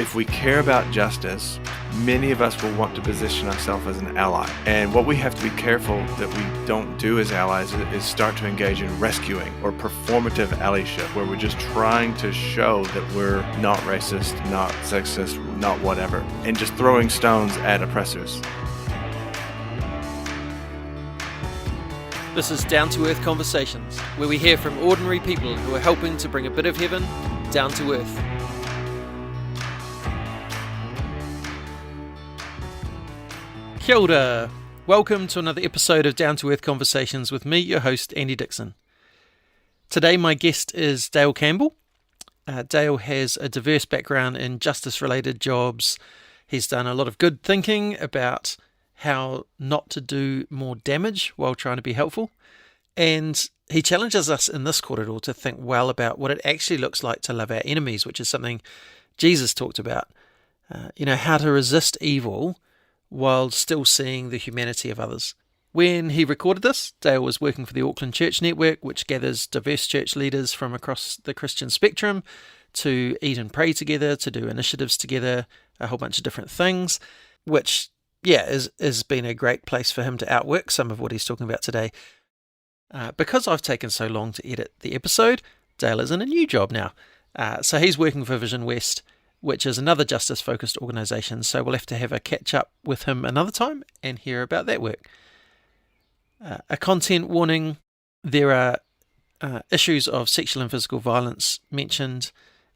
if we care about justice, many of us will want to position ourselves as an ally. And what we have to be careful that we don't do as allies is start to engage in rescuing or performative allyship, where we're just trying to show that we're not racist, not sexist, not whatever, and just throwing stones at oppressors. This is Down to Earth Conversations, where we hear from ordinary people who are helping to bring a bit of heaven down to earth. Kia ora. Welcome to another episode of Down to Earth Conversations with me, your host, Andy Dixon. Today my guest is Dale Campbell. Dale has a diverse background in justice-related jobs. He's done a lot of good thinking about how not to do more damage while trying to be helpful. And he challenges us in this kōrero to think well about what it actually looks like to love our enemies, which is something Jesus talked about. How to resist evil while still seeing the humanity of others. When he recorded this, Dale was working for the Auckland Church Network, which gathers diverse church leaders from across the Christian spectrum to eat and pray together, to do initiatives together, a whole bunch of different things, which, has been a great place for him to outwork some of what he's talking about today. Because I've taken so long to edit the episode, Dale is in a new job now. So he's working for Vision West, which is another justice-focused organisation, so we'll have to have a catch-up with him another time and hear about that work. A content warning: there are issues of sexual and physical violence mentioned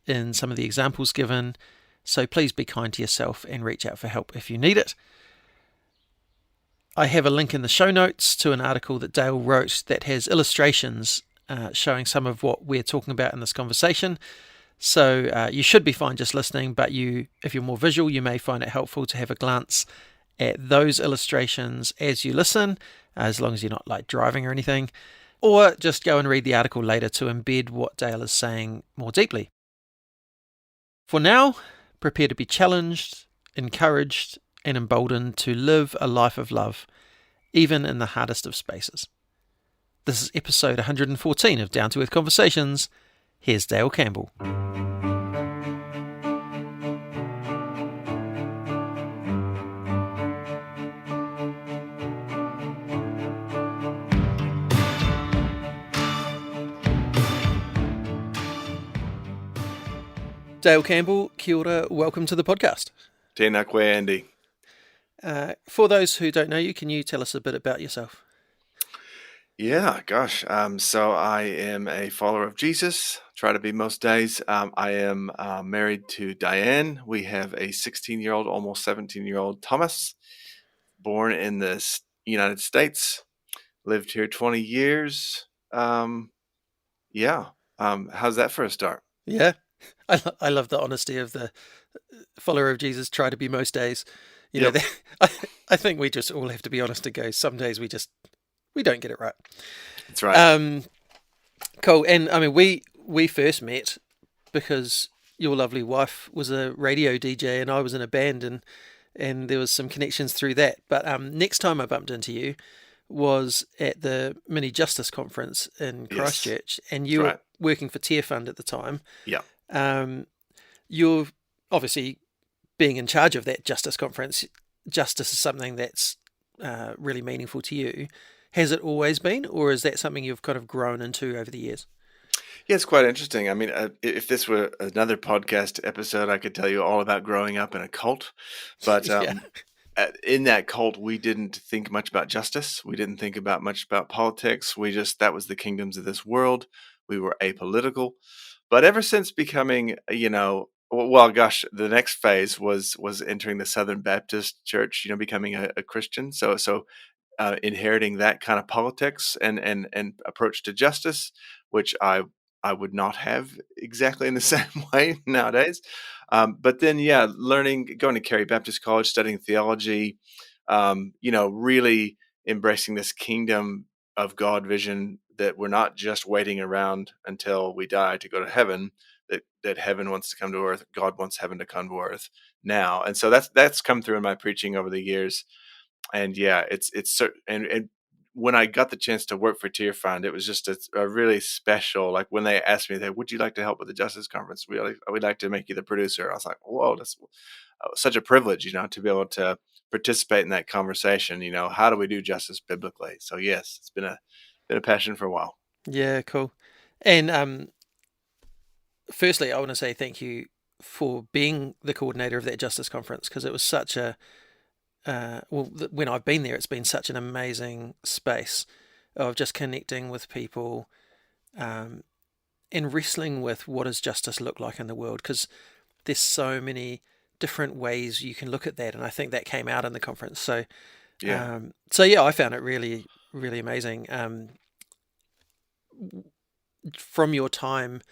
in some of the examples given, so please be kind to yourself and reach out for help if you need it. I have a link in the show notes to an article that Dale wrote that has illustrations showing some of what we're talking about in this conversation. So you should be fine just listening, but if you're more visual, you may find it helpful to have a glance at those illustrations as you listen, as long as you're not like driving or anything, or just go and read the article later to embed what Dale is saying more deeply. For now, prepare to be challenged, encouraged, and emboldened to live a life of love, even in the hardest of spaces. This is episode 114 of Down to Earth Conversations. Here's Dale Campbell. Dale Campbell, kia ora, welcome to the podcast. Tēnā koe, Andy. For those who don't know you, can you tell us a bit about yourself? Yeah, gosh. So I am a follower of Jesus, try to be most days. I am married to Diane. We have a 16-year-old, almost 17-year-old Thomas, born in the United States, lived here 20 years. How's that for a start? Yeah, I love the honesty of the follower of Jesus, try to be most days. I think we just all have to be honest and go, some days we don't get it right. That's right. Cool. And I mean, we first met because your lovely wife was a radio DJ and I was in a band, and there was some connections through that. But next time I bumped into you was at the Mini Justice Conference in Christchurch, and you were working for Tear Fund at the time. Yeah. You're obviously being in charge of that Justice Conference. Justice is something that's really meaningful to you. Has it always been, or is that something you've kind of grown into over the years? Yeah, it's quite interesting. I mean, if this were another podcast episode, I could tell you all about growing up in a cult. But in that cult, we didn't think much about justice. We didn't think much about politics. That was the kingdoms of this world. We were apolitical. But ever since becoming, the next phase was entering the Southern Baptist Church, becoming a Christian. So inheriting that kind of politics and approach to justice, which I would not have exactly in the same way nowadays. But then, going to Carey Baptist College, studying theology, really embracing this kingdom of God vision that we're not just waiting around until we die to go to heaven, that heaven wants to come to earth. God wants heaven to come to earth now. And so that's come through in my preaching over the years. And it's and when I got the chance to work for Tear Fund, it was just a really special, like when they asked me, would you like to help with the Justice Conference? We'd like to make you the producer. I was like, whoa, that's such a privilege, to be able to participate in that conversation. How do we do justice biblically? So yes, it's been a passion for a while. Yeah, cool. And firstly, I want to say thank you for being the coordinator of that Justice Conference, because it was such a when I've been there, it's been such an amazing space of just connecting with people, and wrestling with what does justice look like in the world, because there's so many different ways you can look at that, and I think that came out in the conference. So Yeah. I found it really, really amazing. From your time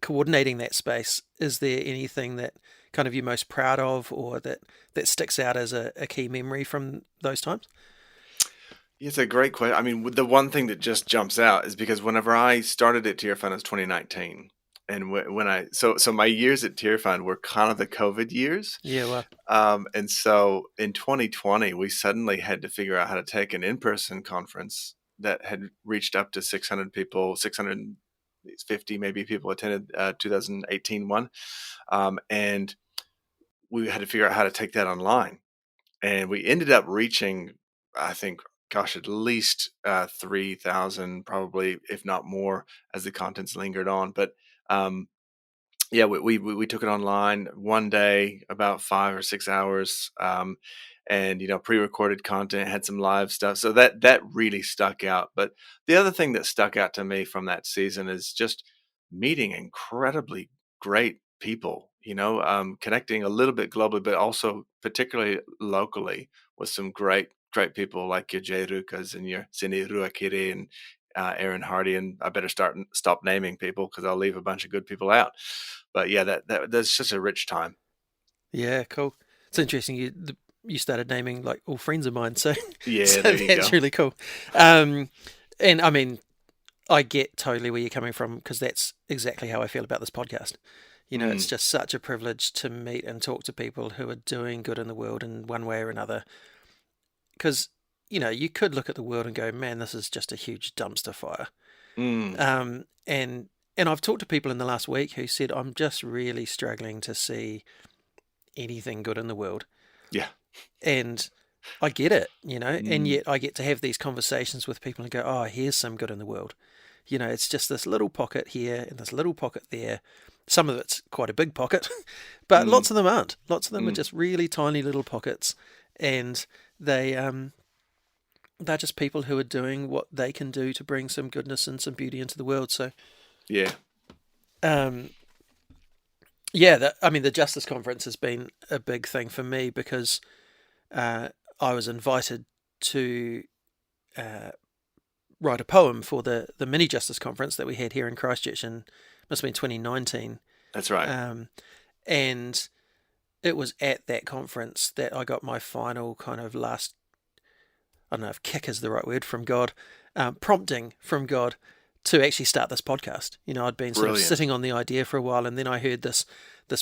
coordinating that space, is there anything that kind of you're most proud of, or that sticks out as a key memory from those times? It's a great question. I mean, the one thing that just jumps out is because whenever I started at Tear Fund, it was 2019. And so my years at Tear Fund were kind of the COVID years. Yeah, well, And so in 2020, we suddenly had to figure out how to take an in-person conference that had reached up to 600 people, 650 maybe people attended 2018 one. And we had to figure out how to take that online. And we ended up reaching, I think, gosh, at least 3,000, probably, if not more, as the contents lingered on. But yeah, we took it online one day, about 5 or 6 hours, and pre-recorded content, had some live stuff, so that really stuck out. But the other thing that stuck out to me from that season is just meeting incredibly great people. Connecting a little bit globally, but also particularly locally with some great people like your Jay Rukas and your Cindy Ruakiri and Aaron Hardy, and I better stop naming people because I'll leave a bunch of good people out. But yeah, that's just a rich time. yeah, cool. It's interesting you started naming like all friends of mine, so Yeah, so there you that's go. really cool. And I mean, I get totally where you're coming from, because that's exactly how I feel about this podcast. It's Mm, just such a privilege to meet and talk to people who are doing good in the world in one way or another. Because, you could look at the world and go, man, this is just a huge dumpster fire. mm, And I've talked to people in the last week who said, I'm just really struggling to see anything good in the world. yeah. And I get it, and Mm, yet I get to have these conversations with people and go, oh, here's some good in the world. It's just this little pocket here and this little pocket there. Some of it's quite a big pocket, but mm, lots of them aren't. Lots of them are mm. just really tiny little pockets, and they're just people who are doing what they can do to bring some goodness and some beauty into the world. So, Yeah. um, yeah, I mean, the Justice Conference has been a big thing for me, because uh, I was invited to uh, write a poem for the mini Justice Conference that we had here in Christchurch in, must have been 2019. That's right. Um, and it was at that conference that I got my final kind of last, I don't know if kick is the right word, from God, prompting from God to actually start this podcast. I'd been sort of Brilliant. sitting on the idea for a while, and then I heard this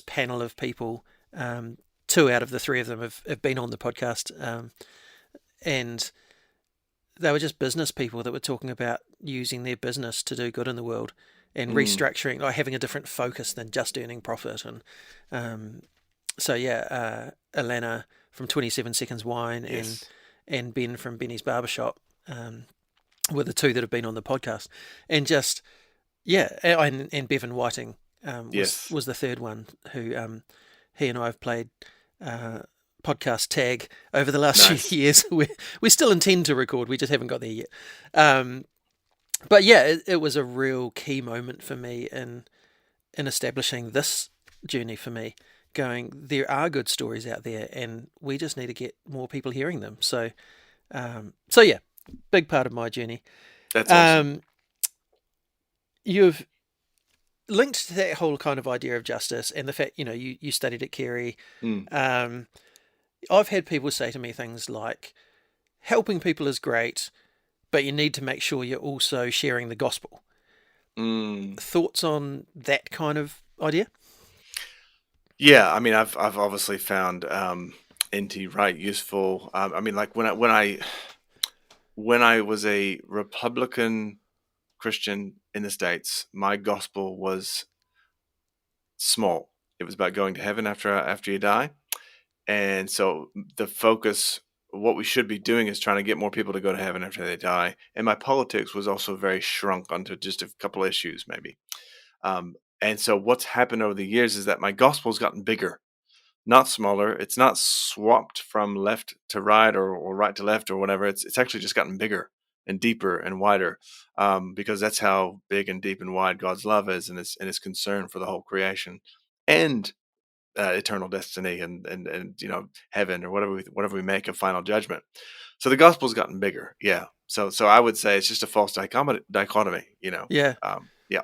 panel of people. Two out of the three of them have been on the podcast, and they were just business people that were talking about using their business to do good in the world, and Mm, restructuring, like having a different focus than just earning profit. And so yeah, Alana from 27 Seconds Wine, and yes. Ben from Benny's Barbershop, were the two that have been on the podcast, and just yeah, and Bevan Whiting was Yes. the third one who he and I have played podcast tag over the last Nice. few years. We still intend to record, we just haven't got there yet. But yeah, it was a real key moment for me in establishing this journey for me. Going, there are good stories out there, and we just need to get more people hearing them. So yeah, big part of my journey. That's awesome. Um, you've linked to that whole kind of idea of justice and the fact, you studied at Carey. Mm, Um, I've had people say to me things like, helping people is great, but you need to make sure you're also sharing the gospel. mm. Thoughts on that kind of idea? Yeah, I mean, I've obviously found NT Wright useful. I mean, like when I when I was a Republican Christian in the States, my gospel was small. It was about going to heaven after you die. And so the focus, what we should be doing is trying to get more people to go to heaven after they die. And my politics was also very shrunk onto just a couple issues, maybe. And so what's happened over the years is that my gospel's gotten bigger, not smaller. It's not swapped from left to right or right to left or whatever. It's actually just gotten bigger and deeper and wider, because that's how big and deep and wide God's love is, and his concern for the whole creation and eternal destiny and heaven or whatever we make of final judgment. So the gospel's gotten bigger, yeah. So I would say it's just a false dichotomy. Yeah. Yeah.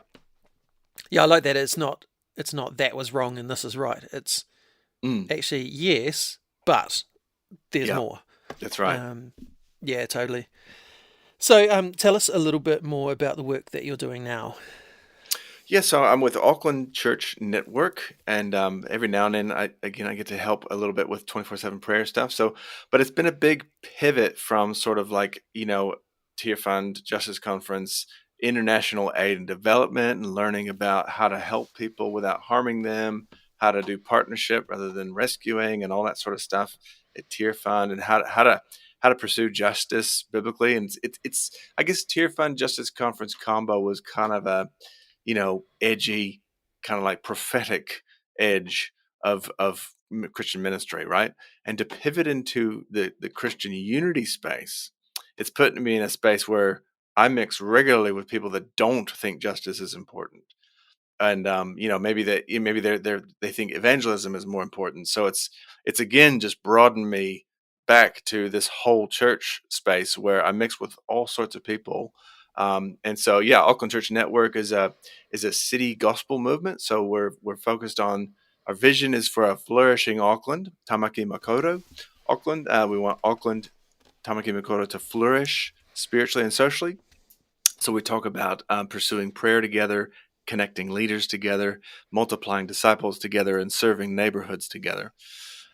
Yeah, I like that. It's not that was wrong and this is right. It's Mm, actually yes, but there's yeah, more. that's right. Yeah, totally. So, tell us a little bit more about the work that you're doing now. Yeah, so I'm with Auckland Church Network, and every now and then, I get to help a little bit with 24/7 prayer stuff. So, but it's been a big pivot from sort of like Tier Fund, Justice Conference, international aid and development, and learning about how to help people without harming them, how to do partnership rather than rescuing, and all that sort of stuff at Tier Fund, and how to pursue justice biblically. And it's I guess Tier Fund Justice Conference combo was kind of a edgy, kind of like prophetic edge of Christian ministry, right? And to pivot into the Christian unity space, it's putting me in a space where I mix regularly with people that don't think justice is important, and maybe they think evangelism is more important. So it's again just broadened me back to this whole church space where I mix with all sorts of people. And so yeah, Auckland Church Network is a city gospel movement. So we're focused on, our vision is for a flourishing Auckland, Tamaki Makaurau Auckland. We want Auckland, Tamaki Makaurau to flourish spiritually and socially. So we talk about pursuing prayer together, connecting leaders together, multiplying disciples together, and serving neighborhoods together.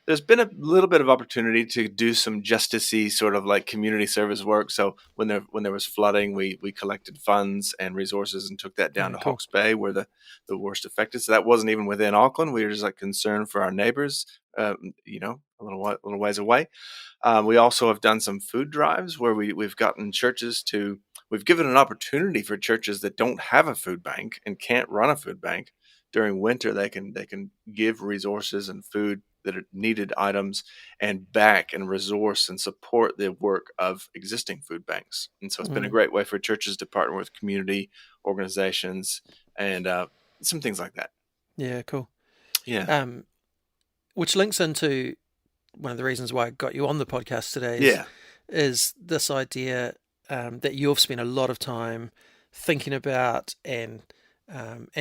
There's been a little bit of opportunity to do some justicey sort of like community service work. So when there was flooding, we collected funds and resources and took that down to Cool. Hawke's Bay, where the worst affected. So that wasn't even within Auckland. We were just like concerned for our neighbors, a little ways away. We also have done some food drives where we've gotten churches to, we've given an opportunity for churches that don't have a food bank and can't run a food bank. During winter, they can give resources and food that are needed items and back and resource and support the work of existing food banks. And so it's been a Mm, great way for churches to partner with community organizations and some things like that. yeah, cool. Yeah. Um, which links into one of the reasons why I got you on the podcast today is, Yeah. is this idea that you've spent a lot of time thinking about and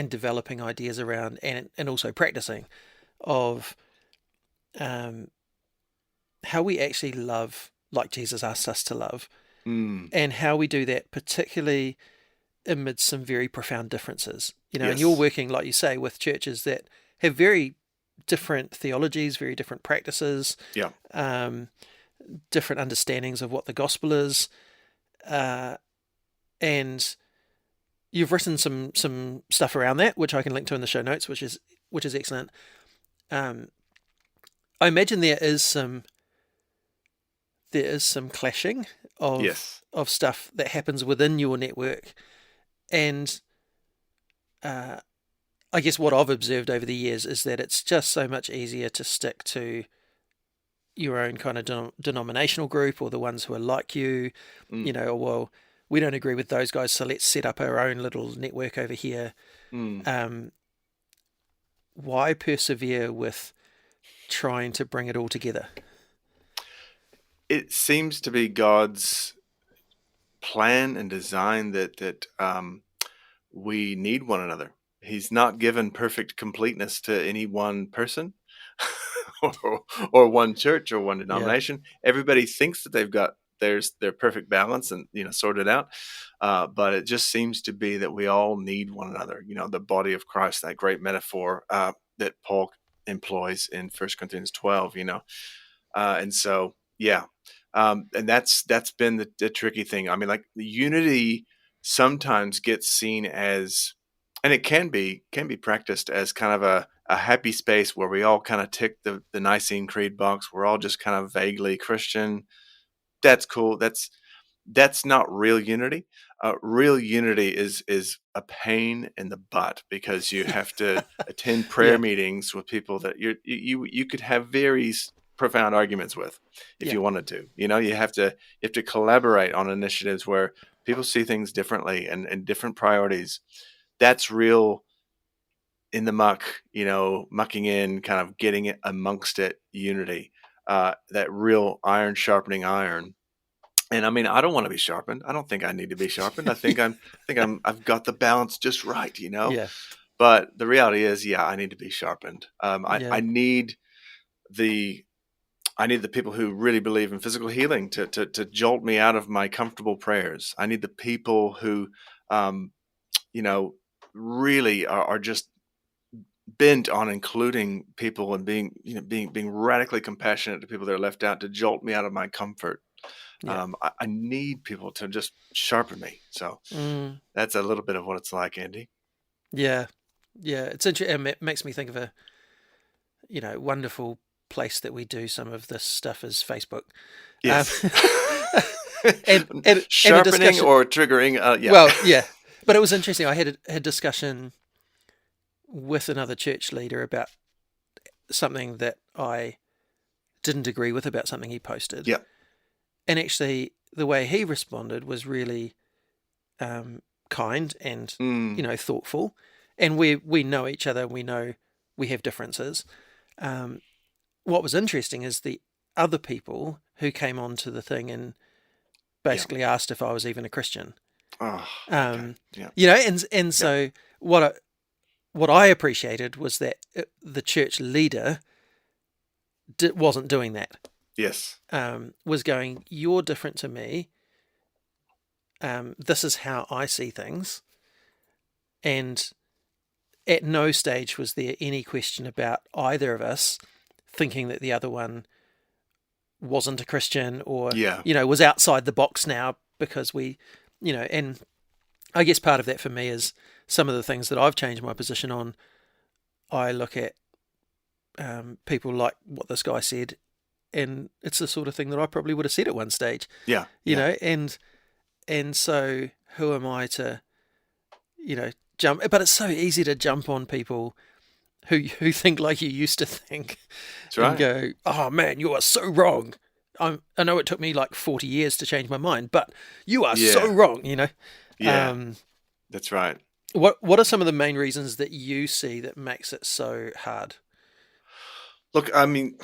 developing ideas around and also practicing of um, how we actually love like Jesus asked us to love, Mm. and how we do that, particularly amidst some very profound differences. And you're Yes. working, like you say, with churches that have very different theologies, very different practices, Yeah. um, different understandings of what the gospel is, uh, and you've written some stuff around that, which I can link to in the show notes, which is excellent. Um, I imagine there is some clashing of Yes. of stuff that happens within your network, and uh, I guess what I've observed over the years is that it's just so much easier to stick to your own kind of denominational group or the ones who are like you, Mm. well, we don't agree with those guys, so let's set up our own little network over here. Mm. Um, why persevere with trying to bring it all together? It seems to be God's plan and design that we need one another. He's not given perfect completeness to any one person or, or one church or one Yeah. denomination. Everybody thinks that they've got their perfect balance and sorted out, but it just seems to be that we all need one another. The body of Christ, that great metaphor that Paul employs in 1 Corinthians 12. And so yeah. And that's been the tricky thing. I mean, like, the unity sometimes gets seen as, and it can be practiced as kind of a happy space where we all kind of tick the Nicene Creed box. We're all just kind of vaguely Christian. That's cool. That's not real unity. Real unity is a pain in the butt, because you have to attend prayer Yeah. meetings with people that you could have very profound arguments with if Yeah. you wanted to. You have to collaborate on initiatives where people see things differently and different priorities. That's real in the muck, mucking in, kind of getting it amongst it, unity. That real iron sharpening iron. And I mean, I don't want to be sharpened. I don't think I need to be sharpened. I've got the balance just right, Yeah. But the reality is, yeah, I need to be sharpened. Yeah. I need the people who really believe in physical healing to jolt me out of my comfortable prayers. I need the people who, um, really are just bent on including people and being radically compassionate to people that are left out, to jolt me out of my comfort. Yeah. I need people to just sharpen me. So that's a little bit of what it's like, Andy. Yeah. Yeah. It's interesting. It makes me think of a, wonderful place that we do some of this stuff is Facebook. Yes. And a Sharpening discussion, or triggering. Yeah. well, yeah, but it was interesting. I had a discussion with another church leader about something that I didn't agree with about something he posted. Yeah. And actually, the way he responded was really kind and thoughtful. And we know each other. We know we have differences. What was interesting is the other people who came onto the thing and basically asked if I was even a Christian. Oh, okay. And so what I appreciated was that the church leader wasn't doing that. Yes. Was going, you're different to me. This is how I see things. And at no stage was there any question about either of us thinking that the other one wasn't a Christian or, was outside the box now because we, and I guess part of that for me is some of the things that I've changed my position on. I look at people like what this guy said, and it's the sort of thing that I probably would have said at one stage. Yeah. You know, and so who am I to, jump? But it's so easy to jump on people who think like you used to think. That's right. And go, oh man, you are so wrong. I know it took me like 40 years to change my mind, but you are so wrong, Yeah. That's right. What are some of the main reasons that you see that makes it so hard? Look, I mean,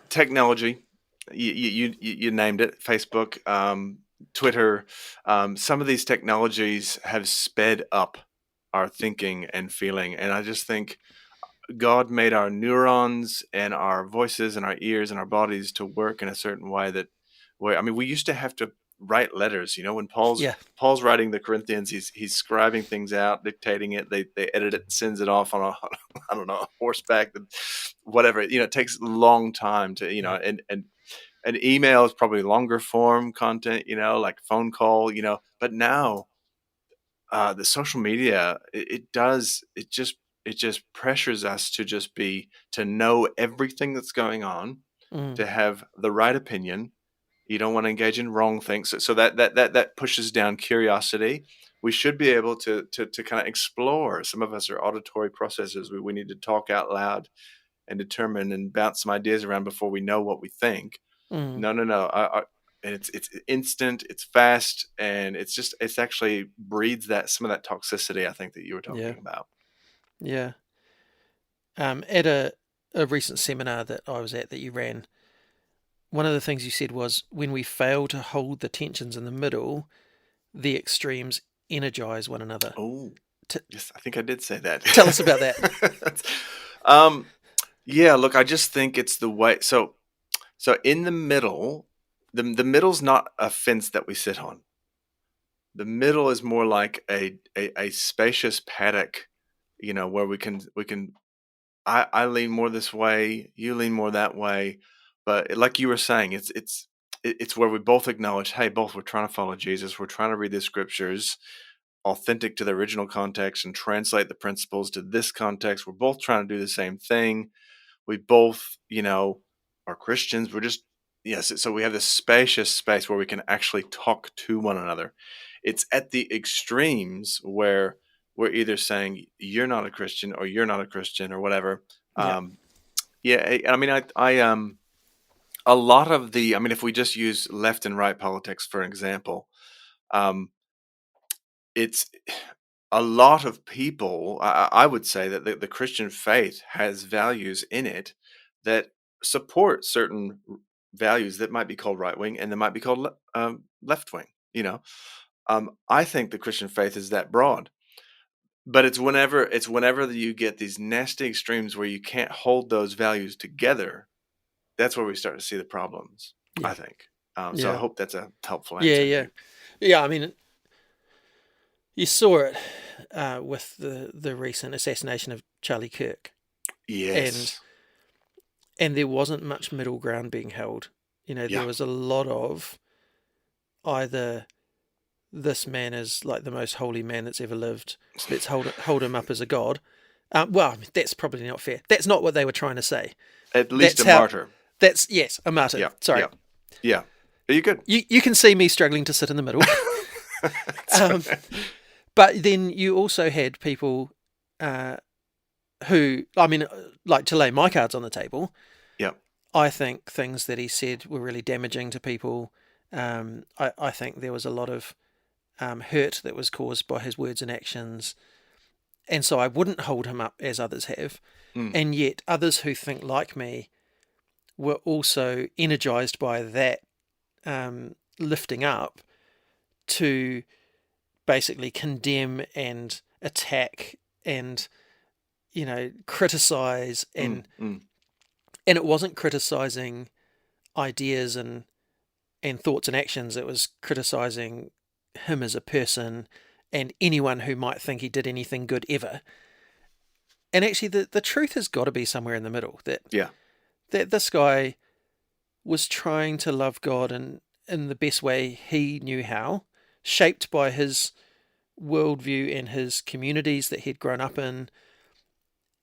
technology, you named it, Facebook, Twitter. Some of these technologies have sped up our thinking and feeling. And I just think God made our neurons and our voices and our ears and our bodies to work in a certain way I mean, we used to have to write letters, when Paul's writing the Corinthians, he's scribing things out, dictating it, they edit it, sends it off on a I don't know, a horseback, whatever. It takes a long time to, and an email is probably longer form content, like phone call, but now the social media, it just pressures us to know everything that's going on, to have the right opinion. You don't want to engage in wrong things. So that pushes down curiosity. We should be able to kind of explore. Some of us are auditory processors. We need to talk out loud and determine and bounce some ideas around before we know what we think. No. And it's instant, it's fast, and it's actually breeds some of that toxicity, I think, that you were talking about. Yeah. At a recent seminar that I was at that you ran, one of the things you said was, when we fail to hold the tensions in the middle, the extremes energize one another. Oh, yes, I think I did say that. Tell us about that. Yeah, look, I just think it's the way. So in the middle, the middle's not a fence that we sit on. The middle is more like a spacious paddock, where we can. I lean more this way, you lean more that way, but like you were saying, it's it's where we both acknowledge, hey, both we're trying to follow Jesus. We're trying to read the scriptures authentic to the original context and translate the principles to this context. We're both trying to do the same thing. We both, are Christians. We're just, yes. So we have this spacious space where we can actually talk to one another. It's at the extremes where we're either saying you're not a Christian or you're not a Christian or whatever. Yeah. I mean, a lot of if we just use left and right politics, for example, um, it's a lot of people. I would say that the Christian faith has values in it that support certain values that might be called right wing and that might be called left wing. I think the Christian faith is that broad, but it's whenever you get these nasty extremes where you can't hold those values together. That's where we start to see the problems, I Yeah. think. So I Yeah. hope that's a helpful Yeah. answer. Yeah. Yeah. I mean, you saw it with the recent assassination of Charlie Kirk, and Yes. there wasn't much middle ground being held. There Yeah. was a lot of either this man is like the most holy man that's ever lived. Let's hold him up as a god. Well, that's probably not fair. That's not what they were trying to say. At least That's a how. martyr. That's yes, a martyr. Yeah. Sorry. Yeah. Yeah. Are you good? You can see me struggling to sit in the middle. But then you also had people who, I mean, like to lay my cards on the table. Yeah. I think things that he said were really damaging to people. I think there was a lot of hurt that was caused by his words and actions. And so I wouldn't hold him up as others have. And yet others who think like me were also energized by that lifting up to basically condemn and attack and criticize and it wasn't criticizing ideas and thoughts and actions. It was criticizing him as a person and anyone who might think he did anything good ever. And actually the truth has got to be somewhere in the middle, that this guy was trying to love God in the best way he knew how, shaped by his worldview and his communities that he'd grown up in.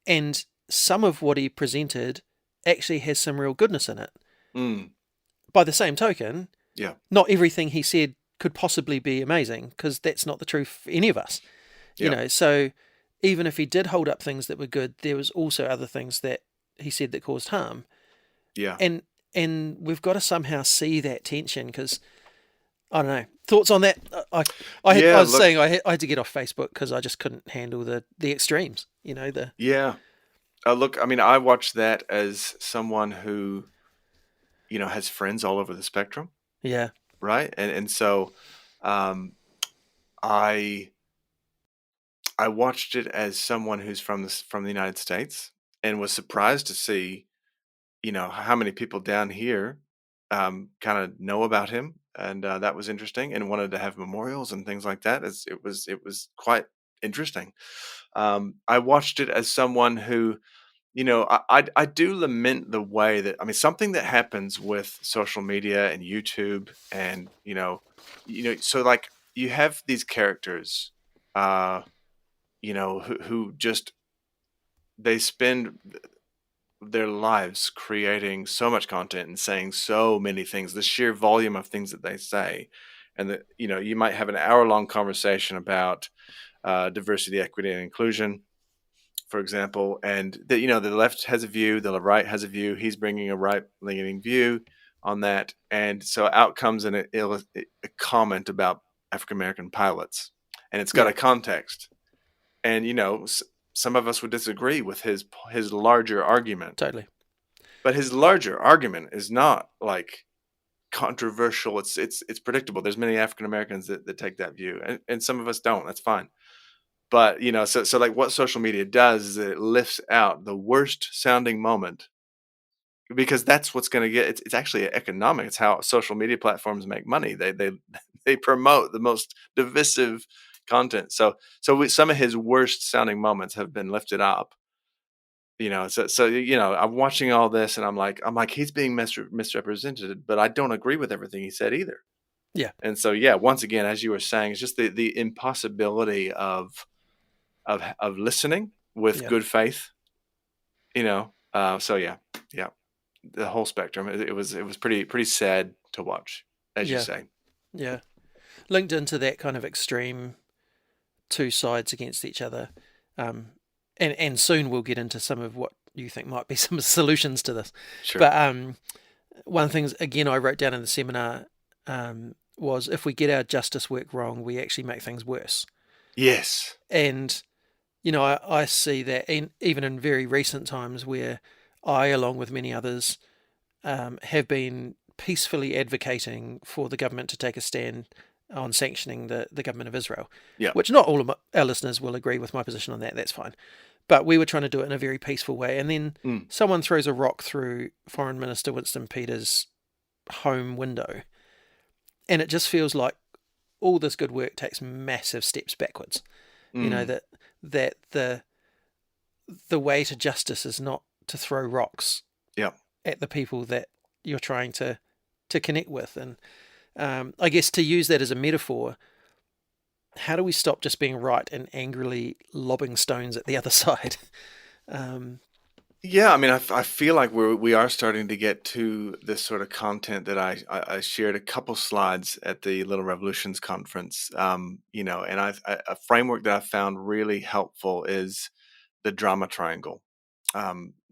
And some of what he presented actually has some real goodness in it. By the same token, not everything he said could possibly be amazing, because that's not the truth for any of us. So even if he did hold up things that were good, there was also other things that he said that caused harm. Yeah. And we've got to somehow see that tension, because I don't know. Thoughts on that? I was saying I had to get off Facebook because I just couldn't handle the extremes. Yeah. Look, I mean, I watch that as someone who, has friends all over the spectrum. Yeah. Right. And so, I watched it as someone who's from the United States, and was surprised to see, how many people down here, kind of know about him. And that was interesting, and wanted to have memorials and things like that. It was quite interesting. I watched it as someone who, I do lament the way that, I mean, something that happens with social media and YouTube, and so like you have these characters, who just, they spend their lives creating so much content and saying so many things, the sheer volume of things that they say. And that, you might have an hour-long conversation about diversity, equity, and inclusion, for example, and the left has a view, the right has a view. He's bringing a right-leaning view on that, and so out comes a comment about African American pilots, and it's got a context, and some of us would disagree with his larger argument. Totally. But his larger argument is not like controversial. It's predictable. There's many African Americans that take that view, and some of us don't. That's fine. But so like what social media does is it lifts out the worst sounding moment, because that's what's going to get. It's actually economic. It's how social media platforms make money. They promote the most divisive content. So some of his worst sounding moments have been lifted up, I'm watching all this, and I'm like, he's being misrepresented, but I don't agree with everything he said either. Yeah. And so, yeah, once again, as you were saying, it's just the impossibility of listening with Yeah. good faith. So yeah, the whole spectrum. It was pretty sad to watch, as you Yeah. say. Yeah. Linked into that kind of extreme two sides against each other. And soon we'll get into some of what you think might be some solutions to this. Sure. But one thing, again, I wrote down in the seminar was if we get our justice work wrong, we actually make things worse. Yes. And, I see that even in very recent times where I, along with many others, have been peacefully advocating for the government to take a stand on sanctioning the government of Israel, Yeah. which not all of our listeners will agree with my position on that. That's fine. But we were trying to do it in a very peaceful way. And then Mm. someone throws a rock through Foreign Minister Winston Peters' home window. And it just feels like all this good work takes massive steps backwards. Mm. That the way to justice is not to throw rocks Yeah. at the people that you're trying to connect with. And I guess to use that as a metaphor, how do we stop just being right and angrily lobbing stones at the other side? Yeah, I mean, I feel like we are starting to get to this sort of content that I shared a couple slides at the Little Revolutions conference. And a framework that I found really helpful is the drama triangle.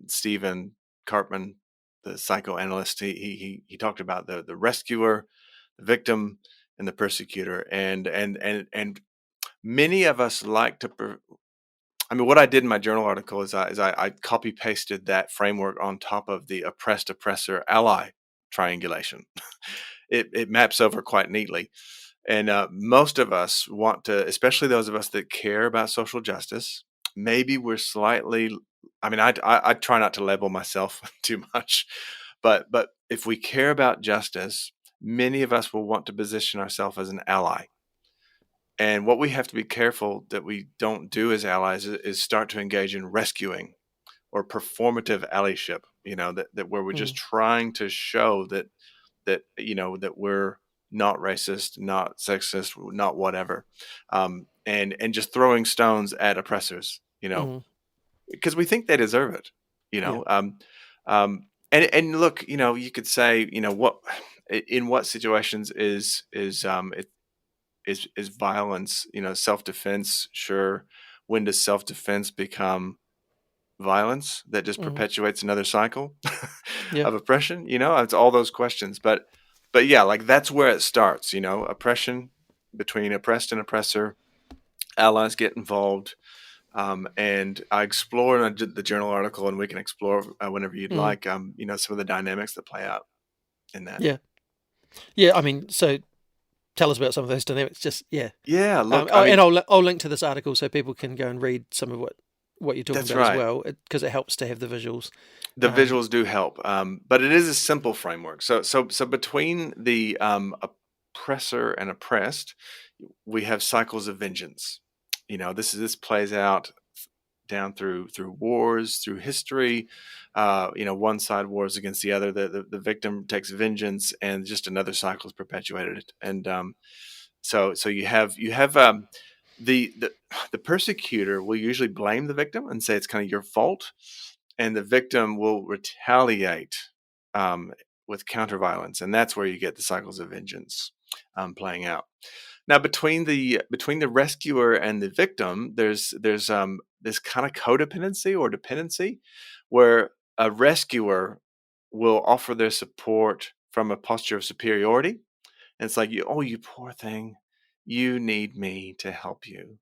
Stephen Cartman, the psychoanalyst, he talked about the rescuer, the victim, and the persecutor, and many of us like to. I mean, what I did in my journal article is I copy pasted that framework on top of the oppressed oppressor ally triangulation. It maps over quite neatly, and most of us want to, especially those of us that care about social justice. Maybe we're slightly. I mean, I try not to label myself too much, but if we care about justice, many of us will want to position ourselves as an ally. And what we have to be careful that we don't do as allies is start to engage in rescuing or performative allyship, that where we're just mm, trying to show that we're not racist, not sexist, not whatever, and just throwing stones at oppressors, mm, because we think they deserve it, you yeah. know. And look, you could say, what in what situations is violence, self-defense. Sure. When does self-defense become violence that just Mm, perpetuates another cycle yeah. of oppression? It's all those questions, but yeah, like that's where it starts. Oppression between oppressed and oppressor. Allies get involved. And I explore in the journal article, and we can explore whenever you'd Mm, like, some of the dynamics that play out in that. yeah. Yeah. I mean, so tell us about some of those dynamics. Just yeah. Yeah, look, I Oh, and mean, I'll link to this article so people can go and read some of what you're talking that's about as right. well, because it helps to have the visuals. The Um, visuals do help, but it is a simple framework. So between the oppressor and oppressed, we have cycles of vengeance. This plays out down through wars, through history. One side wars against the other. The victim takes vengeance, and just another cycle is perpetuated. And so you have the the persecutor will usually blame the victim and say it's kind of your fault, and the victim will retaliate um, with counter violence, and that's where you get the cycles of vengeance playing out. Now, between the rescuer and the victim, there's this kind of codependency or dependency, where a rescuer will offer their support from a posture of superiority. And it's like, you poor thing, you need me to help you,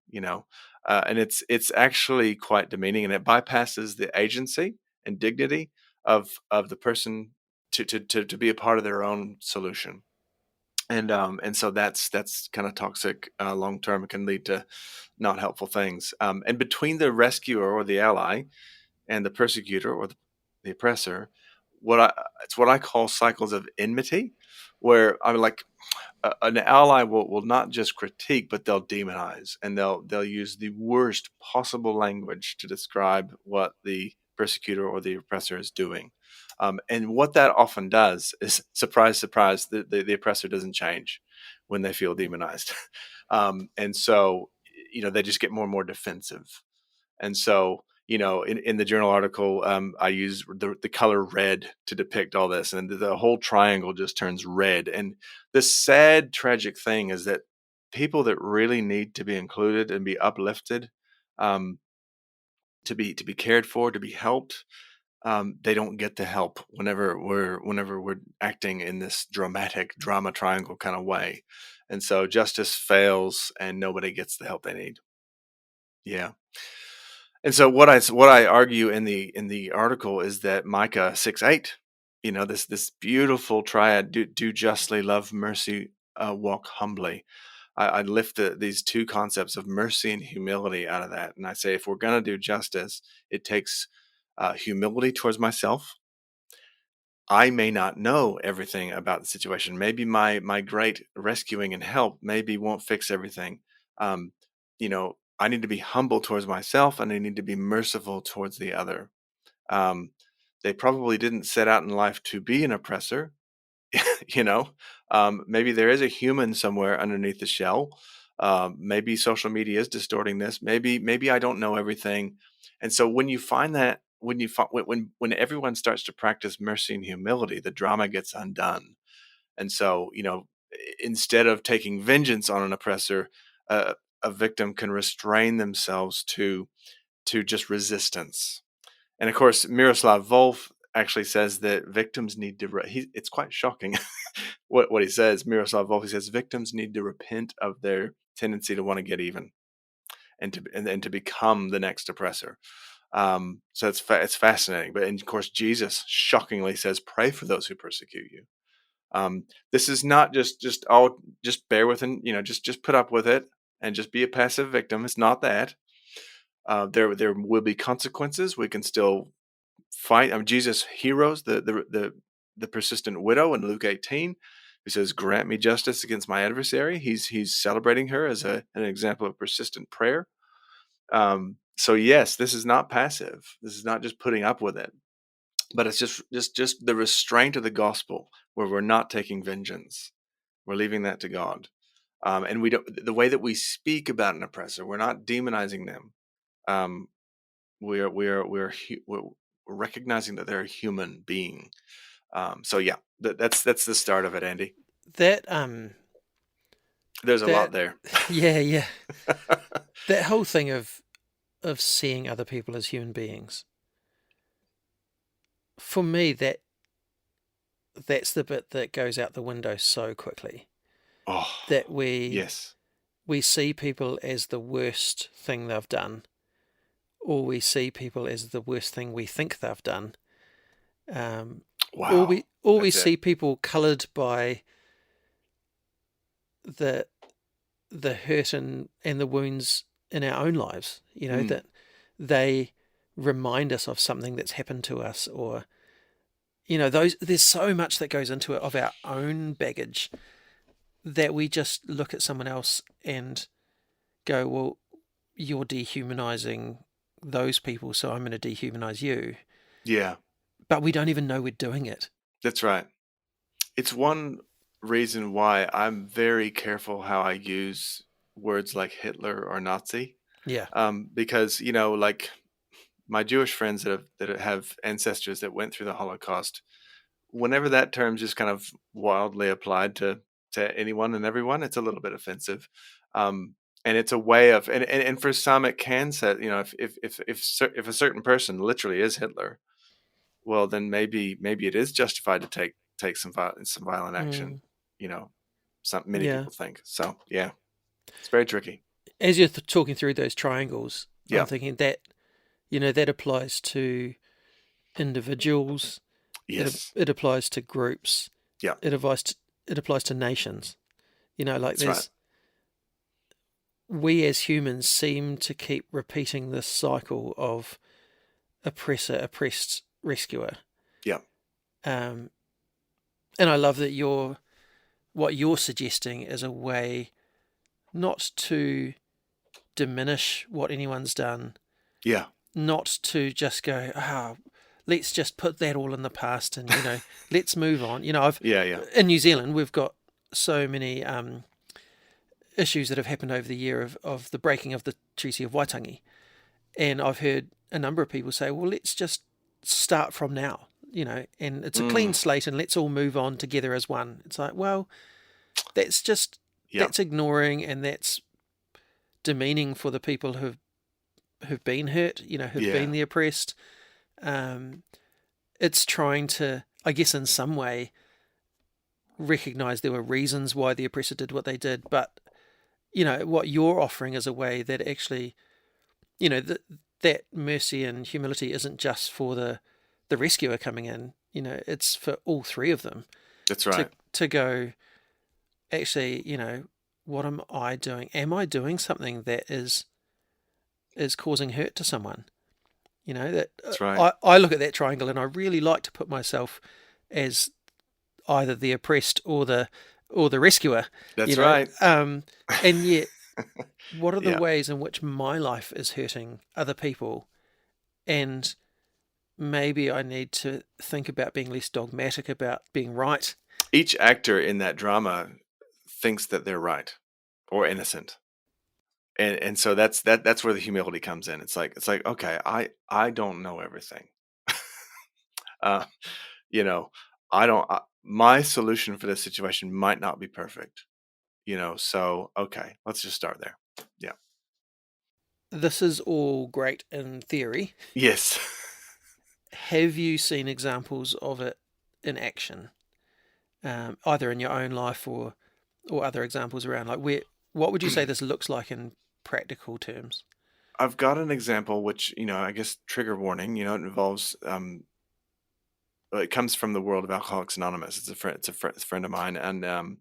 and it's actually quite demeaning, and it bypasses the agency and dignity of the person to be a part of their own solution. And so that's kind of toxic long term. It can lead to not helpful things. And between the rescuer or the ally and the persecutor or the oppressor, it's what I call cycles of enmity, where I'm like, an ally will not just critique, but they'll demonize, and they'll use the worst possible language to describe what the persecutor or the oppressor is doing. And what that often does is, surprise, surprise, the oppressor doesn't change when they feel demonized. And so, they just get more and more defensive. And so, in the journal article, I use the color red to depict all this, and the whole triangle just turns red. And the sad, tragic thing is that people that really need to be included and be uplifted, to be cared for, to be helped, they don't get the help whenever we're acting in this drama triangle kind of way. And so justice fails, and nobody gets the help they need. Yeah. And so what I argue in the article is that Micah 6:8, this beautiful triad: do justly, love mercy, walk humbly. I lift these two concepts of mercy and humility out of that, and I say, if we're going to do justice, it takes humility towards myself. I may not know everything about the situation. Maybe my great rescuing and help maybe won't fix everything. Um, I need to be humble towards myself, and I need to be merciful towards the other. They probably didn't set out in life to be an oppressor. you know Maybe there is a human somewhere underneath the shell. Maybe social media is distorting this. Maybe I don't know everything. And so when you find that, when everyone starts to practice mercy and humility, the drama gets undone. And so, instead of taking vengeance on an oppressor, a victim can restrain themselves to just resistance. And of course, Miroslav Volf actually says that victims need to. It's quite shocking what he says. Miroslav Volf, he says victims need to repent of their tendency to want to get even, and to become the next oppressor. So it's fascinating. But of course, Jesus shockingly says, "Pray for those who persecute you." This is not just bear with, and just put up with it and just be a passive victim. It's not that. There will be consequences. We can still fight. Jesus heroes the persistent widow in Luke 18, who says, "Grant me justice against my adversary." He's celebrating her as an example of persistent prayer. So yes, this is not passive. This is not just putting up with it, but it's just the restraint of the gospel, where we're not taking vengeance. We're leaving that to God. And we don't. The way that we speak about an oppressor, we're not demonizing them. We're recognizing that they're a human being. So yeah, that's the start of it, Andy. That There's a lot there. Yeah. That whole thing of seeing other people as human beings. For me, that's the bit that goes out the window so quickly. Oh, that we yes. We see people as the worst thing they've done, or we see people as the worst thing we think they've done. Wow. Or we see people coloured by the hurt and the wounds in our own lives. That they remind us of something that's happened to us, or there's so much that goes into it of our own baggage, that we just look at someone else and go, well, you're dehumanizing those people, so I'm going to dehumanize you. Yeah. But we don't even know we're doing it. That's right. It's one reason why I'm very careful how I use words like Hitler or Nazi. Yeah. Because, like my Jewish friends that have ancestors that went through the Holocaust, whenever that term's just kind of wildly applied to anyone and everyone, it's a little bit offensive. And it's a way of, and for some it can set, if a certain person literally is Hitler, well, then maybe it is justified to take some violent action. Many people think. So yeah, it's very tricky. As you're talking through those triangles, Yeah. I'm thinking that that applies to individuals. Yes. It applies to groups. Yeah. It applies to nations. That's right. We as humans seem to keep repeating this cycle of oppressor, oppressed, rescuer. Yeah. And I love that what you're suggesting is a way not to diminish what anyone's done. Yeah. not to just go, let's just put that all in the past and, let's move on. Yeah, yeah. In New Zealand, we've got so many issues that have happened over the year of the breaking of the Treaty of Waitangi. And I've heard a number of people say, well, let's just start from now, and it's a clean slate and let's all move on together as one. It's like, well, that's just, Yeah, that's ignoring and that's demeaning for the people who've been hurt, who've yeah. been the oppressed. It's trying to, I guess, in some way, recognize there were reasons why the oppressor did what they did, but what you're offering is a way that actually, that mercy and humility isn't just for the rescuer coming in. It's for all three of them That's to right. to go. Actually, what am I doing? Am I doing something that is causing hurt to someone? That That's right. I look at that triangle and I really like to put myself as either the oppressed or the rescuer. That's right. And yet, what are the Yeah. ways in which my life is hurting other people? And maybe I need to think about being less dogmatic about being right. Each actor in that drama thinks that they're right or innocent. And so that's where the humility comes in. It's like okay, I don't know everything. Uh, you know, I don't. My solution for this situation might not be perfect. So okay, let's just start there. Yeah. This is all great in theory. Yes. Have you seen examples of it in action, either in your own life or other examples around? Like, what would you say this looks like in practical terms? I've got an example which, I guess trigger warning, it involves well, it comes from the world of Alcoholics Anonymous. It's a friend of mine, and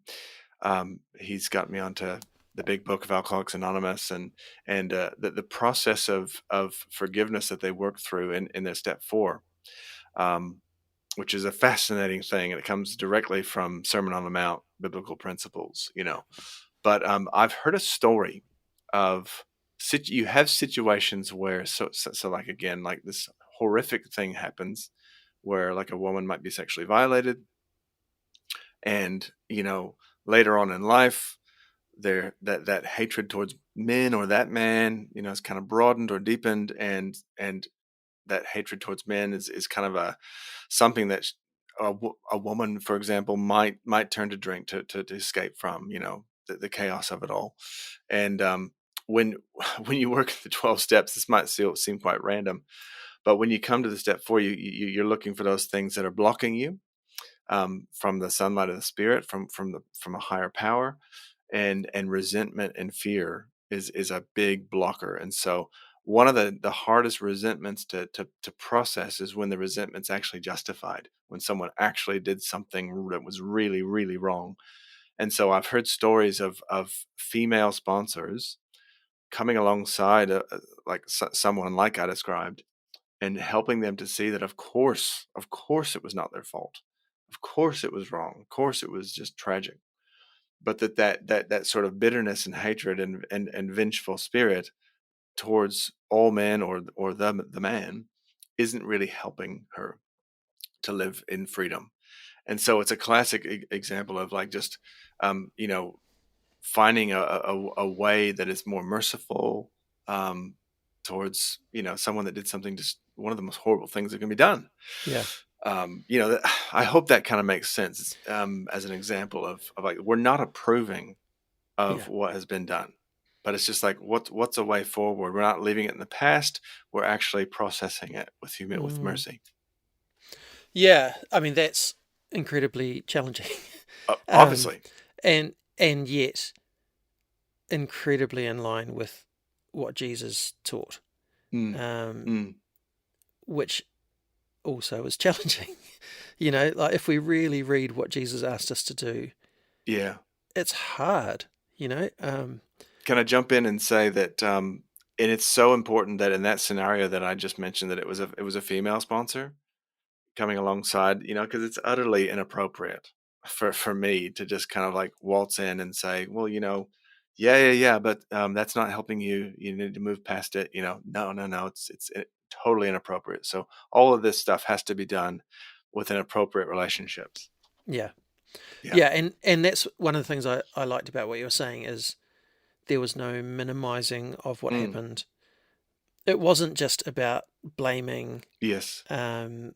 he's got me onto the big book of Alcoholics Anonymous, and the process of forgiveness that they work through in their step 4, um, which is a fascinating thing, and it comes directly from Sermon on the Mount biblical principles. But I've heard a story of you have situations where so like again like this horrific thing happens where like a woman might be sexually violated, and later on in life there that hatred towards men or that man is kind of broadened or deepened, and that hatred towards men is kind of something that a woman, for example, might turn to drink to escape from the chaos of it all. And when when you work the 12 steps, this might still seem quite random, but when you come to the step 4, you're looking for those things that are blocking you from the sunlight of the spirit, from a higher power, and resentment and fear is a big blocker. And so one of the hardest resentments to process is when the resentment's actually justified, when someone actually did something that was really, really wrong. And so I've heard stories of female sponsors coming alongside like someone like I described, and helping them to see that of course it was not their fault, of course it was wrong, of course it was just tragic, but that sort of bitterness and hatred and vengeful spirit towards all men or the man isn't really helping her to live in freedom. And so it's a classic example of like just finding a way that is more merciful um, towards someone that did something, just one of the most horrible things that can be done. Yeah, I hope that kind of makes sense as an example of like we're not approving yeah. of what has been done, but it's just like what's a way forward. We're not leaving it in the past. We're actually processing it with Mm. mercy. Yeah, I mean that's incredibly challenging, um, Obviously. and yet incredibly in line with what Jesus taught, Mm, um, mm, which also is challenging. Like if we really read what Jesus asked us to do, yeah. it's hard. You know, um, Can I jump in and say that, and it's so important that in that scenario that I just mentioned, that it was a female sponsor coming alongside, because it's utterly inappropriate for me to just kind of like waltz in and say, well, yeah. But that's not helping you. You need to move past it. No. It's totally inappropriate. So all of this stuff has to be done within appropriate relationships. Yeah. Yeah. Yeah, and that's one of the things I liked about what you were saying is there was no minimizing of what Mm. happened. It wasn't just about blaming, Yes. um,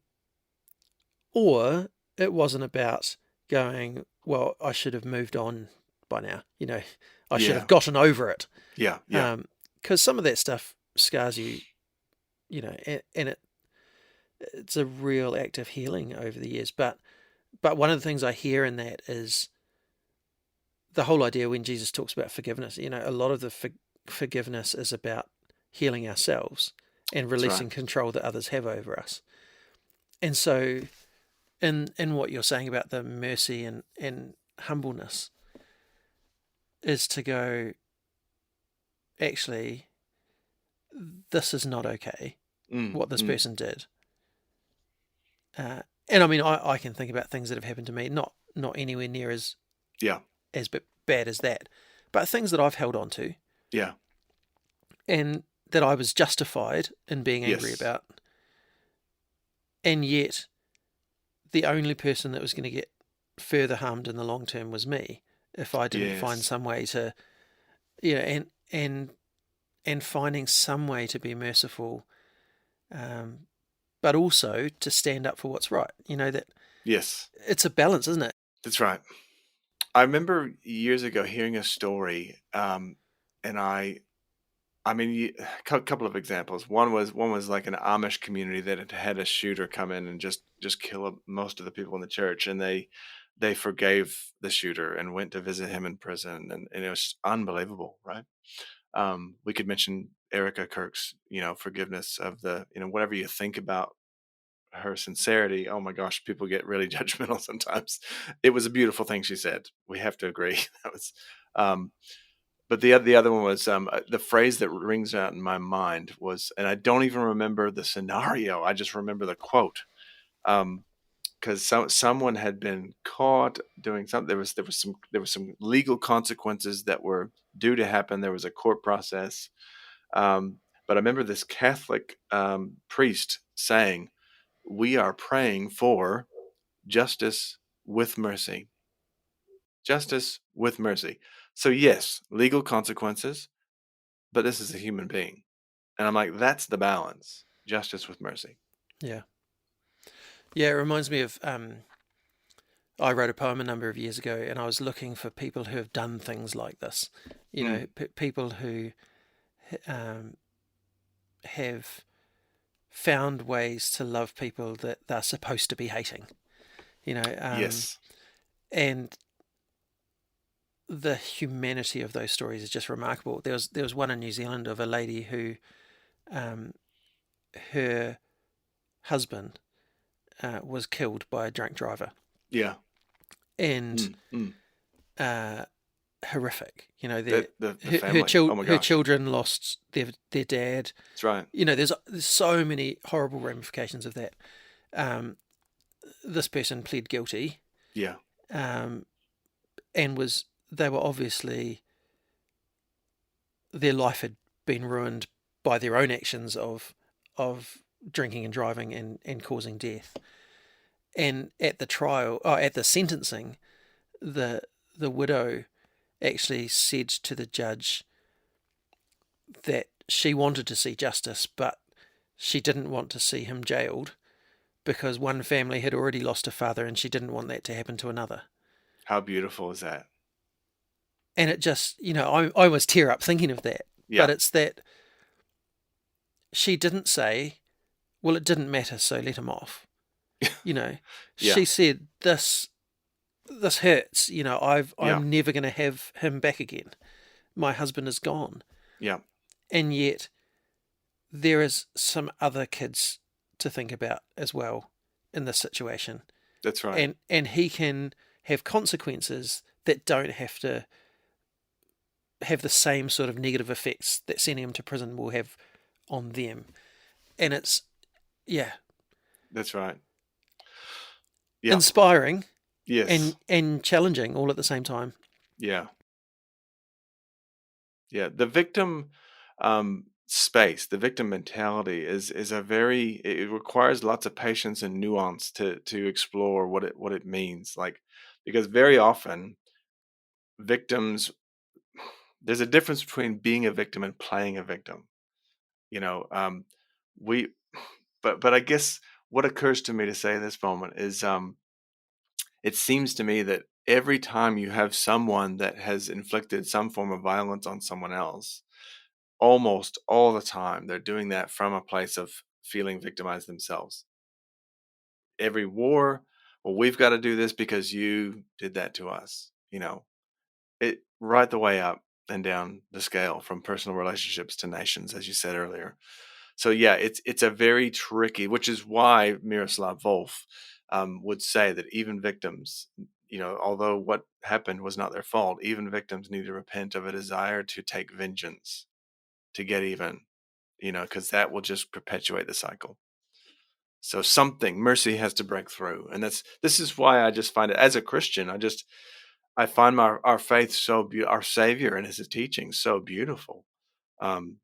or it wasn't about going, well, I should have moved on by now. I should Yeah. have gotten over it. Yeah. Yeah. Because some of that stuff scars you, and it's a real act of healing over the years. But one of the things I hear in that is the whole idea when Jesus talks about forgiveness. A lot of the forgiveness is about healing ourselves and That's right. releasing control that others have over us. And so, in what you're saying about the mercy and humbleness, is to go, actually, this is not okay, what this Mm. person did. And I mean, I can think about things that have happened to me, not anywhere near as Yeah. bad as that, but things that I've held on to Yeah. and that I was justified in being angry Yes. about. And yet, the only person that was going to get further harmed in the long term was me if I didn't find Yes. some way to, and finding some way to be merciful, but also to stand up for what's right. That Yes. it's a balance, isn't it? That's right. I remember years ago hearing a story, and I mean, a couple of examples. One was like an Amish community that had had a shooter come in and just kill most of the people in the church, and they forgave the shooter and went to visit him in prison, and it was just unbelievable, right? We could mention Erica Kirk's, forgiveness of the, whatever you think about her sincerity. Oh my gosh, people get really judgmental sometimes. It was a beautiful thing she said. We have to agree. That was, um, but the other one was the phrase that rings out in my mind was, and I don't even remember the scenario. I just remember the quote. Because someone had been caught doing something. There was some legal consequences that were due to happen. There was a court process. But I remember this Catholic priest saying, "We are praying for justice with mercy. Justice with mercy." So yes, legal consequences, but this is a human being. And I'm like, that's the balance. Justice with mercy. Yeah. Yeah, it reminds me of I wrote a poem a number of years ago, and I was looking for people who have done things like this. Mm. People who um, have found ways to love people that they're supposed to be hating. Yes. And the humanity of those stories is just remarkable. There was one in New Zealand of a lady who, her husband was killed by a drunk driver, Yeah. and Mm. Mm. horrific. The Her family. Oh my her gosh. children lost their dad. That's right. There's so many horrible ramifications of that. This person pled guilty, Yeah. and they were obviously, their life had been ruined by their own actions of drinking and driving and causing death. And at the sentencing, the widow actually said to the judge that she wanted to see justice, but she didn't want to see him jailed because one family had already lost a father and she didn't want that to happen to another. How beautiful is that? And it just, I almost tear up thinking of that. Yeah. But it's that she didn't say, well, it didn't matter, so let him off. Yeah. She said, this hurts. Yeah. I'm never going to have him back again. My husband is gone. Yeah. And yet there is some other kids to think about as well in this situation. That's right. And he can have consequences that don't have to have the same sort of negative effects that sending him to prison will have on them. And it's, yeah. That's right. Yeah. Inspiring. Yes. And challenging all at the same time. Yeah. Yeah, the victim space, the victim mentality is a very it requires lots of patience and nuance to explore what it means. Like because very often victims there's a difference between being a victim and playing a victim. You know, we but I guess what occurs to me to say in this moment is it seems to me that every time you have someone that has inflicted some form of violence on someone else, almost all the time, they're doing that from a place of feeling victimized themselves. Every war, well, we've got to do this because you did that to us. It right the way up and down the scale from personal relationships to nations, as you said earlier. So yeah, it's a very tricky, which is why Miroslav Volf would say that even victims, although what happened was not their fault, even victims need to repent of a desire to take vengeance, to get even, because that will just perpetuate the cycle. So something mercy has to break through, and this is why I just find it as a Christian, I find our faith so our Savior and His teaching so beautiful. And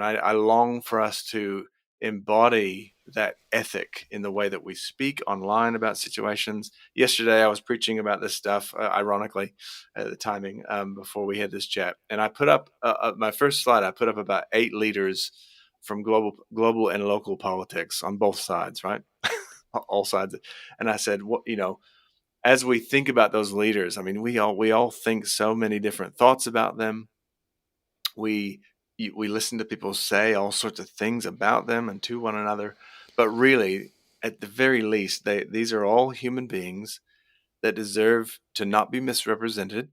I long for us to embody that ethic in the way that we speak online about situations. Yesterday, I was preaching about this stuff, ironically, at the timing before we had this chat, and I put up my first slide. I put up about 8 leaders from global and local politics on both sides, right? All sides, and I said, what as we think about those leaders, I mean, we all think so many different thoughts about them. We we listen to people say all sorts of things about them and to one another, but really, at the very least, these are all human beings that deserve to not be misrepresented.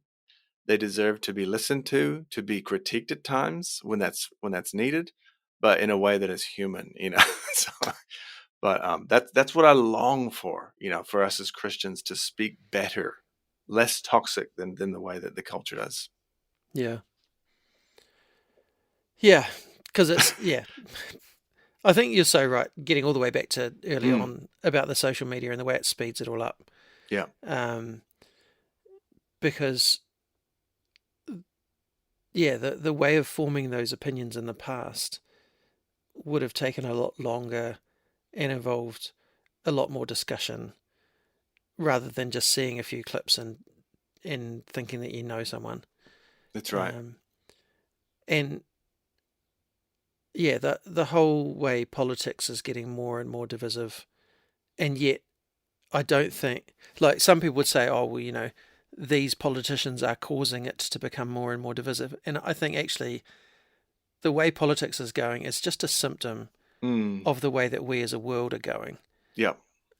They deserve to be listened to be critiqued at times when that's needed, but in a way that is human. So, but that's what I long for us as Christians to speak better, less toxic than the way that the culture does. Yeah. Yeah. Because yeah. I think you're so right. Getting all the way back to early Mm, on about the social media and the way it speeds it all up. yeah, Um, because, yeah, the way of forming those opinions in the past would have taken a lot longer and involved a lot more discussion rather than just seeing a few clips and thinking that you know someone. that's right. Um, and yeah, the whole way politics is getting more and more divisive, and yet I don't think, like some people would say, oh well, these politicians are causing it to become more and more divisive, and I think actually the way politics is going is just a symptom Mm, of the way that we as a world are going. yeah,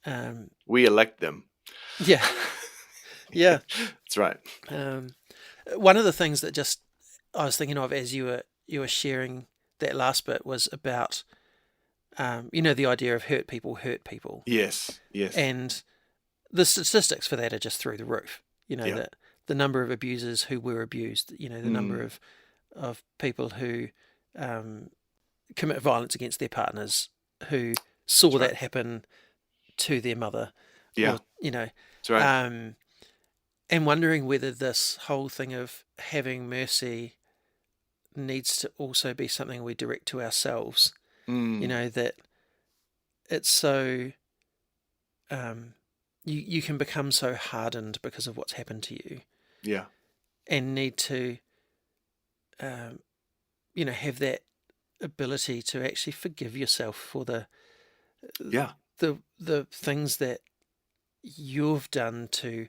Um, we elect them. yeah, yeah. That's right. Um, One of the things that just I was thinking of as you were sharing that last bit was about the idea of hurt people, Yes, yes, and the statistics for that are just through the roof. yeah. That the number of abusers who were abused, the number Mm, of people who um, commit violence against their partners who saw that's right. that happen to their mother, Yeah, or that's right. um, and wondering whether this whole thing of having mercy needs to also be something we direct to ourselves. Mm, That it's so you can become so hardened because of what's happened to you, yeah, and need to um, have that ability to actually forgive yourself for yeah. the things that you've done to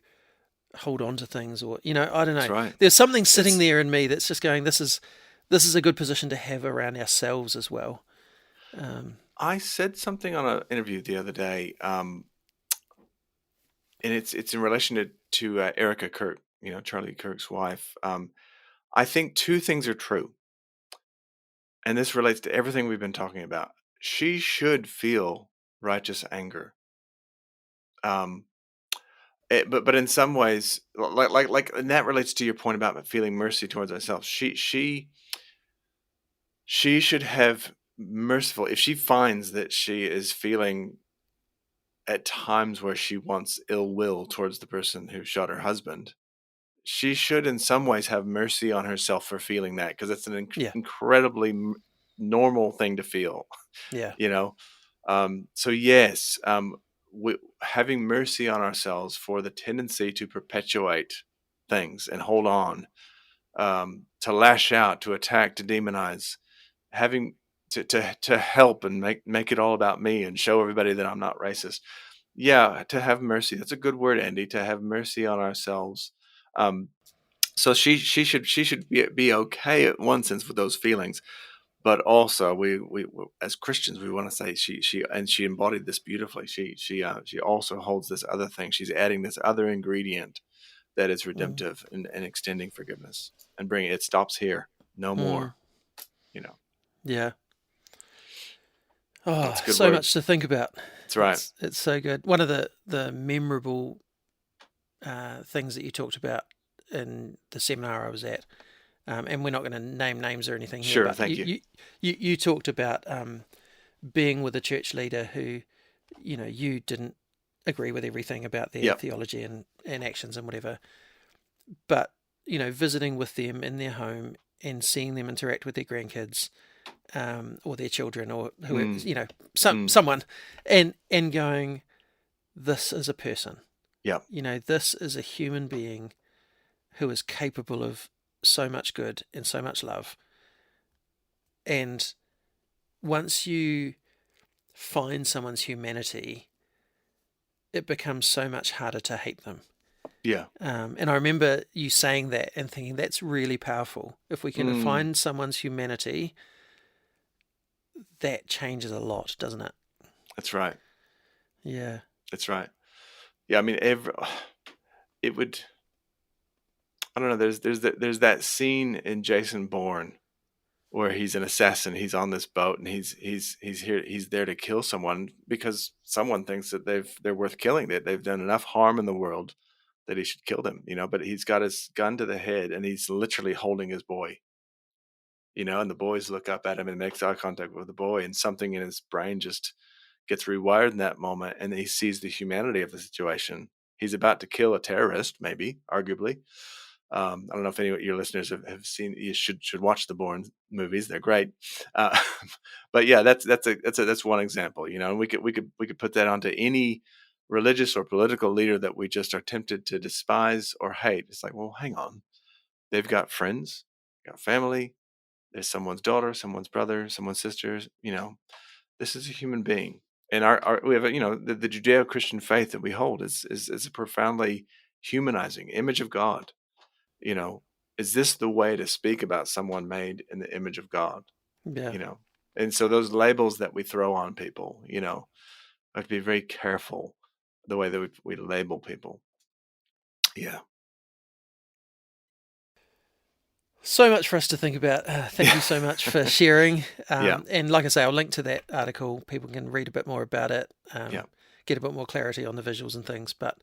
hold on to things, or I don't That's know, right. there's something sitting It's. there in me that's just going, this is a good position to have around ourselves as well. I said something on an interview the other day, and it's in relation to Erica Kirk, Charlie Kirk's wife. I think two things are true, and this relates to everything we've been talking about. She should feel righteous anger. Um, but in some ways, and that relates to your point about feeling mercy towards ourselves. She should have merciful if she finds that she is feeling at times where she wants ill will towards the person who shot her husband. she should in some ways have mercy on herself for feeling that, because it's an Yeah. incredibly normal thing to feel, Yeah. you know. So yes, having mercy on ourselves for the tendency to perpetuate things and hold on, to lash out, to attack, to demonize, having to help and make it all about me and show everybody that I'm not racist. Yeah, to have mercy. That's a good word, Andy. To have mercy on ourselves. Um, so she should be okay in one sense with those feelings, but also we as Christians we want to say she embodied this beautifully. She also holds this other thing. She's adding this other ingredient that is Mm. redemptive and extending forgiveness and bringing it stops here, no Mm. more. You know, Yeah. Oh, that's a good so word. much to think about. That's right. It's so good. One of the memorable things that you talked about in the seminar I was at, and we're not going to name names or anything here, Sure. but Thank you. you talked about being with a church leader who, you didn't agree with everything about their Yep. theology and actions and whatever, but visiting with them in their home and seeing them interact with their grandkids, or their children, or whoever, someone, and going, this is a person. Yep. This is a human being who is capable of so much good and so much love. And once you find someone's humanity, it becomes so much harder to hate them. Yeah. And I remember you saying that and thinking that's really powerful. If we can find someone's humanity, that changes a lot, doesn't it? That's right. Yeah. That's right. Yeah. I mean, it would. I don't know. There's that scene in Jason Bourne where he's an assassin. He's on this boat and he's here. He's there to kill someone because someone thinks that they're worth killing. That they've done enough harm in the world that he should kill them. But he's got his gun to the head and he's literally holding his boy. And the boys look up at him and makes eye contact with the boy, and something in his brain just gets rewired in that moment, and he sees the humanity of the situation. He's about to kill a terrorist, maybe, arguably. I don't know if any of your listeners have seen. You should watch the Bourne movies; they're great. Uh, but yeah, that's one example. And we could put that onto any religious or political leader that we just are tempted to despise or hate. It's like, well, hang on, they've got friends, got family. There's someone's daughter, someone's brother, someone's sisters. This is a human being, and we have the Judeo-Christian faith that we hold is a profoundly humanizing image of God. Is this the way to speak about someone made in the image of God? Yeah. And so those labels that we throw on people, we have to be very careful the way that we label people. Yeah. So much for us to think about. Thank you so much for sharing. Yeah. And like I say, I'll link to that article. People can read a bit more about it, Yeah. get a bit more clarity on the visuals and things. But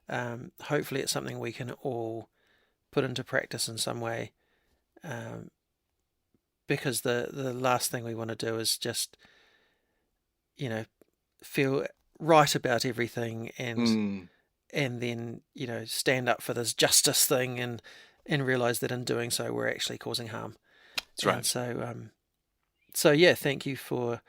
hopefully it's something we can all put into practice in some way. Because the last thing we want to do is just, feel right about everything and then, stand up for this justice thing and realize that in doing so we're actually causing harm. That's right. And so yeah, thank you for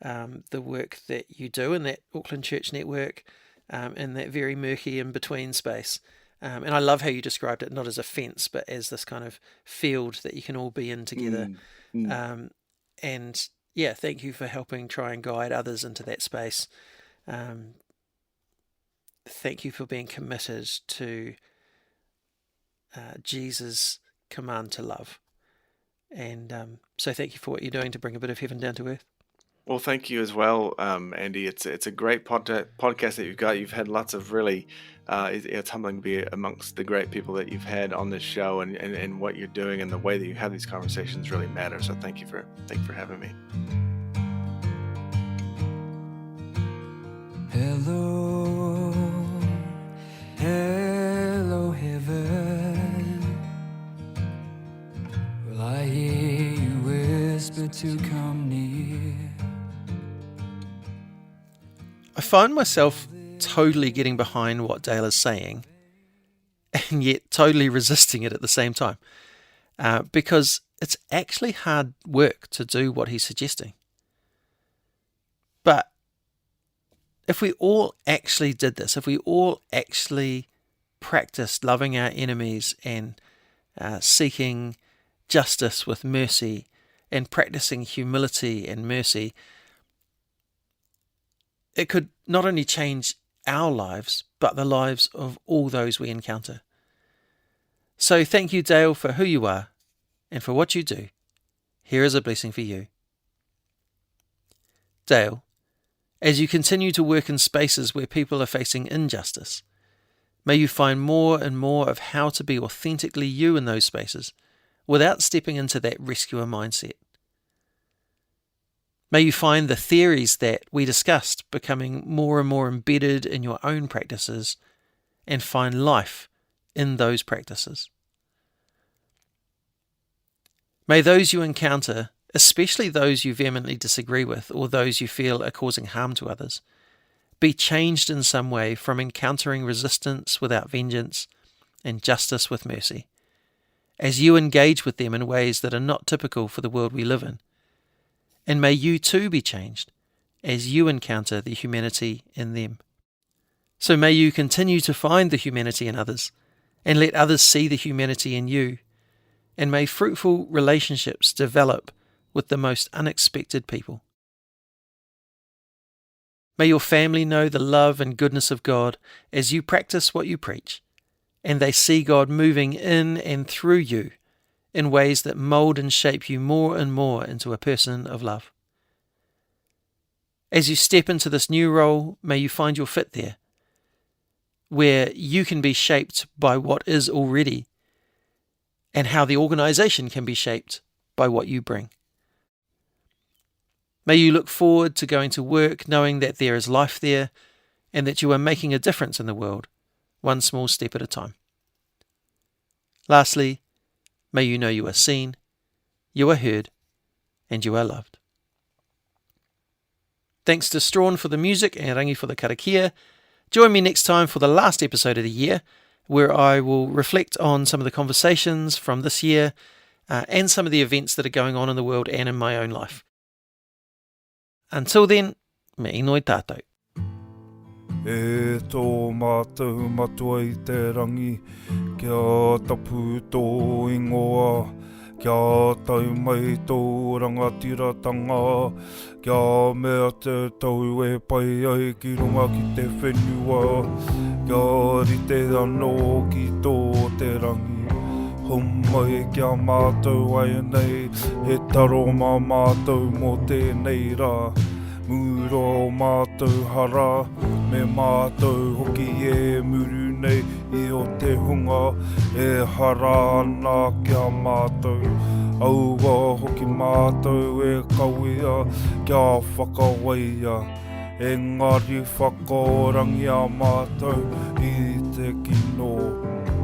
the work that you do in that Auckland Church network, in that very murky in between space. And I love how you described it, not as a fence, but as this kind of field that you can all be in together. And yeah, thank you for helping try and guide others into that space. Thank you for being committed to Jesus' command to love. And so thank you for what you're doing to bring a bit of heaven down to earth. Well, thank you as well, Andy. It's a great podcast that you've got. You've had lots of really, it's humbling to be amongst the great people that you've had on this show, and what you're doing and the way that you have these conversations really matter. So thank you for having me. Hello, hello, heaven. Will I hear you whisper to come near? I find myself totally getting behind what Dale is saying and yet totally resisting it at the same time, because it's actually hard work to do what he's suggesting. But if we all actually did this, if we all actually practiced loving our enemies and seeking justice with mercy and practicing humility and mercy, it could not only change our lives, but the lives of all those we encounter. So thank you, Dale, for who you are and for what you do. Here is a blessing for you. Dale, as you continue to work in spaces where people are facing injustice, may you find more and more of how to be authentically you in those spaces without stepping into that rescuer mindset. May you find the theories that we discussed becoming more and more embedded in your own practices and find life in those practices. May those you encounter, especially those you vehemently disagree with or those you feel are causing harm to others, be changed in some way from encountering resistance without vengeance and justice with mercy, as you engage with them in ways that are not typical for the world we live in. And may you too be changed as you encounter the humanity in them. So may you continue to find the humanity in others and let others see the humanity in you. And may fruitful relationships develop with the most unexpected people. May your family know the love and goodness of God as you practice what you preach, and they see God moving in and through you in ways that mold and shape you more and more into a person of love. As you step into this new role, may you find your fit there, where you can be shaped by what is already, and how the organisation can be shaped by what you bring. May you look forward to going to work knowing that there is life there and that you are making a difference in the world, one small step at a time. Lastly, may you know you are seen, you are heard, and you are loved. Thanks to Strawn for the music and Rangi for the karakia. Join me next time for the last episode of the year, where I will reflect on some of the conversations from this year and some of the events that are going on in the world and in my own life. Until then, me inoi tātou. E tō mātou matua I te rangi, kia tapu tō ingoa, kia tau mai tō rangatiratanga, kia mea te tau e pai ai ki runga ki te whenua, kia rite anō ki tō te rangi. Humai kia mātou ai nei, he taro mā mātou mō tēnei rā. Mura o mātou hara, me mātou hoki e muru nei I o te hunga, e hara ana kia mātou. Aua hoki mātou e kawea, kia whakawaia. Engari whakaorangi a mātou I te kino.